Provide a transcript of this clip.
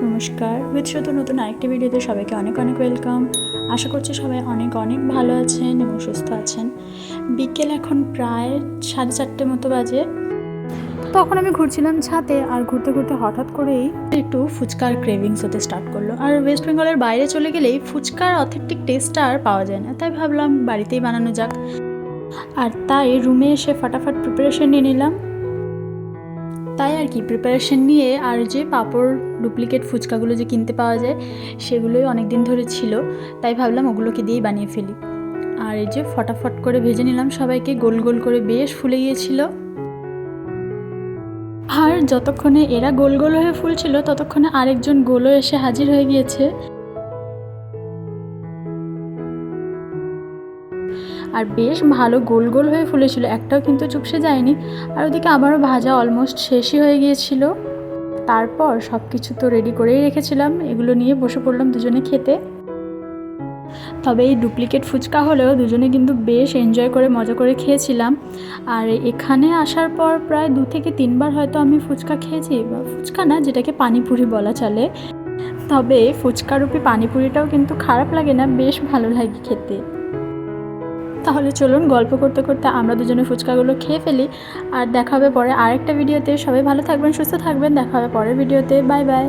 নমস্কার, বিশেষত নতুন আরেকটি ভিডিওতে সবাইকে অনেক অনেক ওয়েলকাম। আশা করছি সবাই অনেক অনেক ভালো আছেন এবং সুস্থ আছেন। বিকেল এখন প্রায় 4:30 মতো বাজে। তখন আমি ঘুরছিলাম ছাদে, আর ঘুরতে ঘুরতে হঠাৎ করেই একটু ফুচকার ক্রেভিংস হতে স্টার্ট করলো। আর ওয়েস্ট বেঙ্গলের বাইরে চলে গেলেই ফুচকার অথেন্টিক টেস্টটা আর পাওয়া যায় না, তাই ভাবলাম বাড়িতেই বানানো যাক। আর তাই রুমে এসে ফাটাফাট প্রিপারেশন নিয়ে নিলাম। তাই আর কি প্রিপারেশন নিয়ে, আর যে পাঁপড় ডুপ্লিকেট ফুচকাগুলো যে কিনতে পাওয়া যায় সেগুলোই অনেক দিন ধরে ছিল, তাই ভাবলাম ওগুলোকে দিয়েই বানিয়ে ফেলি। আর এই যে ফটাফট করে ভেজে নিলাম সবাইকে, গোল গোল করে বেশ ফুলে গিয়েছিল। আর যতক্ষণে এরা গোল গোল হয়ে ফুলছিল ততক্ষণে আরেকজন গোলও এসে হাজির হয়ে গিয়েছে। আর বেশ ভালো গোল গোল হয়ে ফুলেছিল, একটাও কিন্তু চুপসে যায়নি। আর ওদিকে আবারও ভাজা অলমোস্ট শেষই হয়ে গিয়েছিল। তারপর সব কিছু তো রেডি করেই রেখেছিলাম, এগুলো নিয়ে বসে পড়লাম দুজনে খেতে। তবে এই ডুপ্লিকেট ফুচকা হলেও দুজনে কিন্তু বেশ এনজয় করে মজা করে খেয়েছিলাম। আর এখানে আসার পর প্রায় 2 থেকে 3 বার হয়তো আমি ফুচকা খেয়েছি, বা ফুচকা না, যেটাকে পানিপুরি বলা চলে। তবে ফুচকারূপী পানিপুরিটাও কিন্তু খারাপ লাগে না, বেশ ভালো লাগে খেতে। তাহলে চলুন গল্প করতে করতে আমরা দুজনে ফুচকাগুলো খেয়ে ফেলি। আর দেখা হবে পরে আরেকটা ভিডিওতে। সবাই ভালো থাকবেন, সুস্থ থাকবেন। দেখা হবে পরের ভিডিওতে। Bye bye.